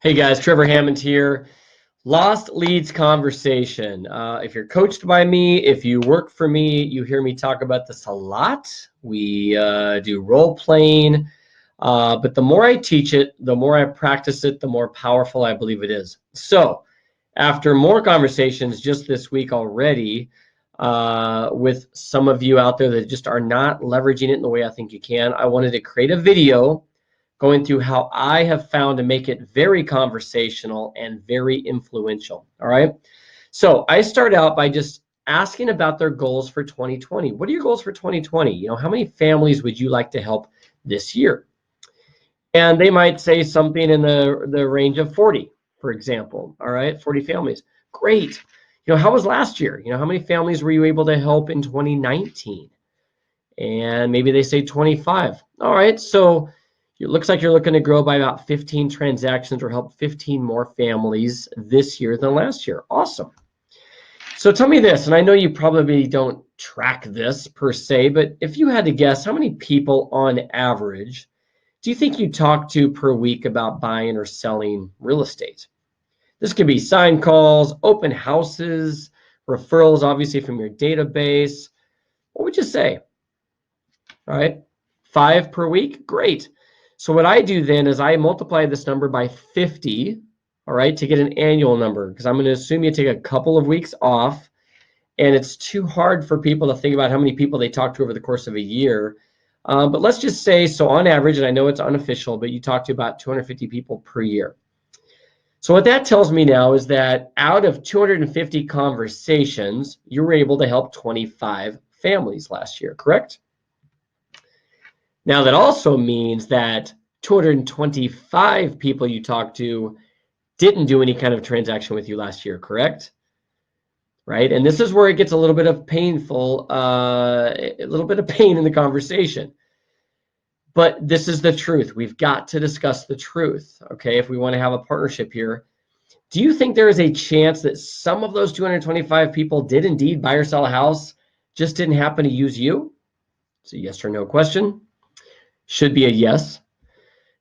Hey guys, Trevor Hammond here. Lost Leads Conversation. If you're coached by me, if you work for me, you hear me talk about this a lot. We do role playing, but the more I teach it, the more I practice it, the more powerful I believe it is. So, after more conversations just this week already with some of you out there that just are not leveraging it in the way I think you can, I wanted to create a video going through how I have found to make it very conversational and very influential. All right. So I start out by just asking about their goals for 2020. What are your goals for 2020? How many families would you like to help this year? And they might say something in the range of 40, for example. All right, 40 families. Great. How was last year? How many families were you able to help in 2019? And maybe they say 25. All right, so it looks like you're looking to grow by about 15 transactions or help 15 more families this year than last year. Awesome. So tell me this, and I know you probably don't track this per se, but if you had to guess, how many people on average do you think you talk to per week about buying or selling real estate? This could be sign calls, open houses, referrals, obviously from your database. What would you say? All right, 5 per week, great. So what I do then is I multiply this number by 50, all right, to get an annual number, because I'm going to assume you take a couple of weeks off, and it's too hard for people to think about how many people they talk to over the course of a year. But let's just say, so on average, and I know it's unofficial, but you talk to about 250 people per year. So what that tells me now is that out of 250 conversations, you were able to help 25 families last year, correct? Now, that also means that 225 people you talked to didn't do any kind of transaction with you last year, correct? Right? And this is where it gets a little bit of painful, a little bit of pain in the conversation. But this is the truth. We've got to discuss the truth, okay, if we want to have a partnership here. Do you think there is a chance that some of those 225 people did indeed buy or sell a house, just didn't happen to use you? It's a yes or no question. Should be a yes.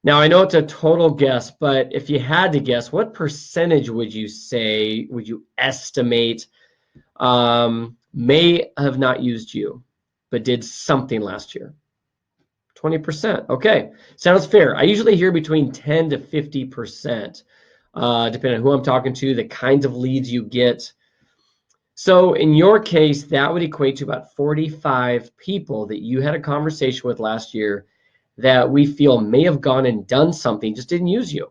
Now, I know it's a total guess, but if you had to guess, what percentage would you say, would you estimate may have not used you, but did something last year? 20%. Okay, sounds fair. I usually hear between 10 to 50%, depending on who I'm talking to, the kinds of leads you get. So in your case, that would equate to about 45 people that you had a conversation with last year that we feel may have gone and done something, just didn't use you.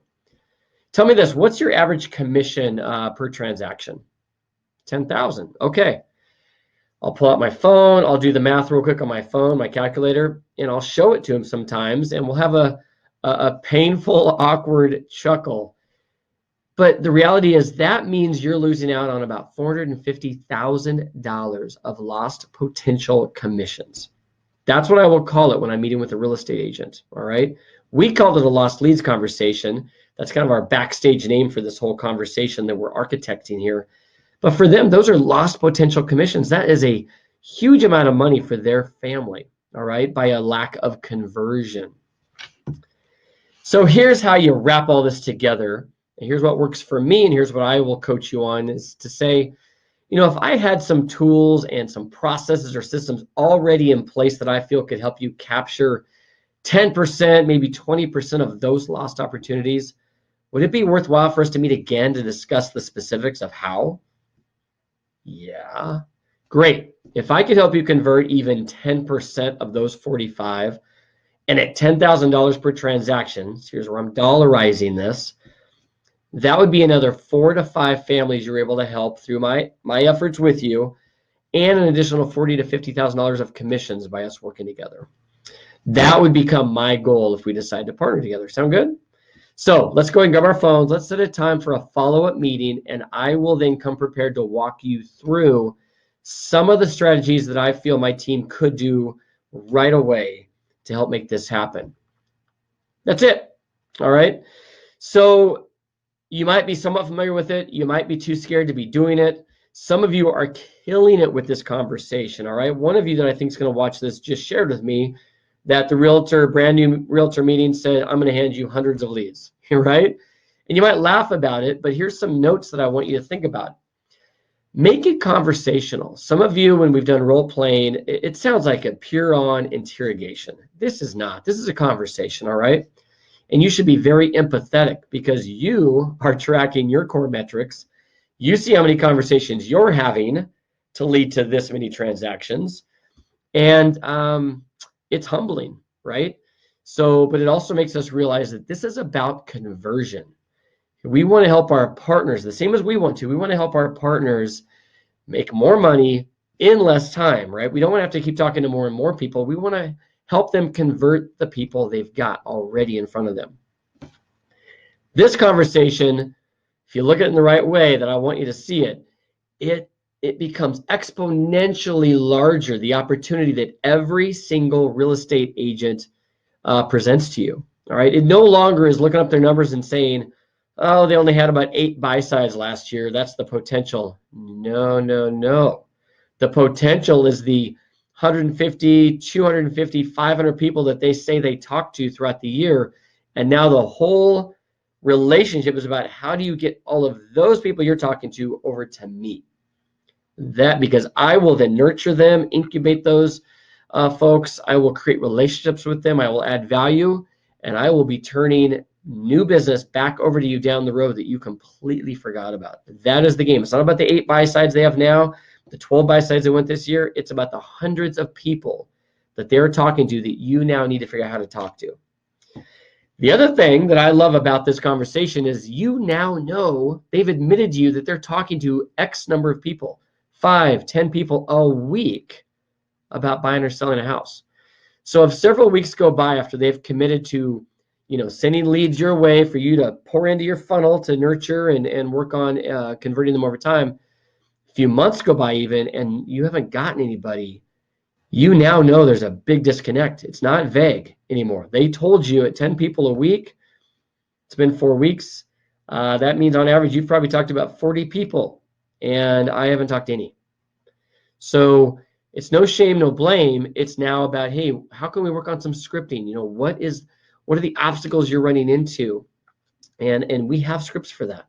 Tell me this, what's your average commission per transaction? 10,000. Okay. I'll pull out my phone, I'll do the math real quick on my phone, my calculator, and I'll show it to him sometimes, and we'll have a painful, awkward chuckle. But the reality is that means you're losing out on about $450,000 of lost potential commissions. That's what I will call it when I'm meeting with a real estate agent, all right? We called it a lost leads conversation. That's kind of our backstage name for this whole conversation that we're architecting here. But for them, those are lost potential commissions. That is a huge amount of money for their family, all right, by a lack of conversion. So here's how you wrap all this together. And here's what works for me, and here's what I will coach you on, is to say, if I had some tools and some processes or systems already in place that I feel could help you capture 10%, maybe 20% of those lost opportunities, would it be worthwhile for us to meet again to discuss the specifics of how? Yeah, great. If I could help you convert even 10% of those 45, and at $10,000 per transaction, so here's where I'm dollarizing this, that would be another 4 to 5 families you're able to help through my efforts with you, and an additional $40,000 to $50,000 of commissions by us working together. That would become my goal if we decide to partner together. Sound good? So let's go ahead and grab our phones. Let's set a time for a follow-up meeting, and I will then come prepared to walk you through some of the strategies that I feel my team could do right away to help make this happen. That's it. All right. So you might be somewhat familiar with it. You might be too scared to be doing it. Some of you are killing it with this conversation, all right? One of you that I think is going to watch this just shared with me that the brand new realtor meeting said, I'm going to hand you hundreds of leads, right? And you might laugh about it, but here's some notes that I want you to think about. Make it conversational. Some of you, when we've done role playing, it sounds like a pure on interrogation. This is not. This is a conversation, all right? And you should be very empathetic because you are tracking your core metrics. You see how many conversations you're having to lead to this many transactions. And it's humbling, right? So, but it also makes us realize that this is about conversion. We want to help our partners the same as we want to. We want to help our partners make more money in less time, right? We don't want to have to keep talking to more and more people. We want to help them convert the people they've got already in front of them. This conversation, if you look at it in the right way that I want you to see it, it becomes exponentially larger, the opportunity that every single real estate agent presents to you. All right. It no longer is looking up their numbers and saying, oh, they only had about 8 buy sides last year. That's the potential. No, no, no. The potential is the 150, 250, 500 people that they say they talk to throughout the year. And now the whole relationship is about how do you get all of those people you're talking to over to me? That because I will then nurture them, incubate those folks. I will create relationships with them. I will add value, and I will be turning new business back over to you down the road that you completely forgot about. That is the game. It's not about the 8 buy sides they have now, the 12 buy sides they went this year. It's about the hundreds of people that they're talking to that you now need to figure out how to talk to. The other thing that I love about this conversation is you now know they've admitted to you that they're talking to X number of people, 5, 10 people a week about buying or selling a house. So if several weeks go by after they've committed to, sending leads your way for you to pour into your funnel to nurture and work on converting them over time, a few months go by even, and you haven't gotten anybody, you now know there's a big disconnect. It's not vague anymore. They told you at 10 people a week. It's been 4 weeks. That means on average, you've probably talked to about 40 people, and I haven't talked to any. So it's no shame, no blame. It's now about, hey, how can we work on some scripting? What are the obstacles you're running into? And we have scripts for that.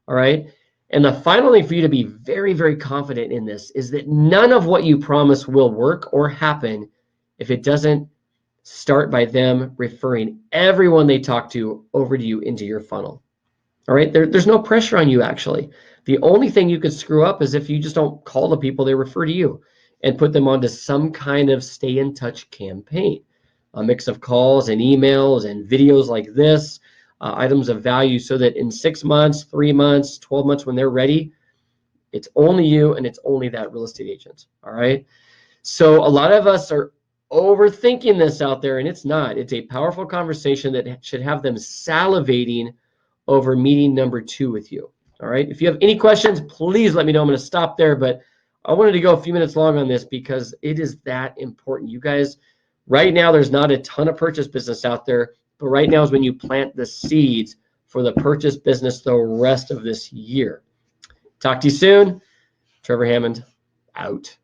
All right. And the final thing for you to be very, very confident in this is that none of what you promise will work or happen if it doesn't start by them referring everyone they talk to over to you into your funnel. All right. There's no pressure on you, actually. The only thing you could screw up is if you just don't call the people they refer to you and put them onto some kind of stay in touch campaign, a mix of calls and emails and videos like this, items of value, so that in 6 months, 3 months, 12 months, when they're ready, it's only you and it's only that real estate agent. All right. So a lot of us are overthinking this out there, and it's not. It's a powerful conversation that should have them salivating over meeting number 2 with you. All right. If you have any questions, please let me know. I'm going to stop there, but I wanted to go a few minutes long on this because it is that important. You guys, right now, there's not a ton of purchase business out there, but right now is when you plant the seeds for the purchase business the rest of this year. Talk to you soon. Trevor Hammond, out.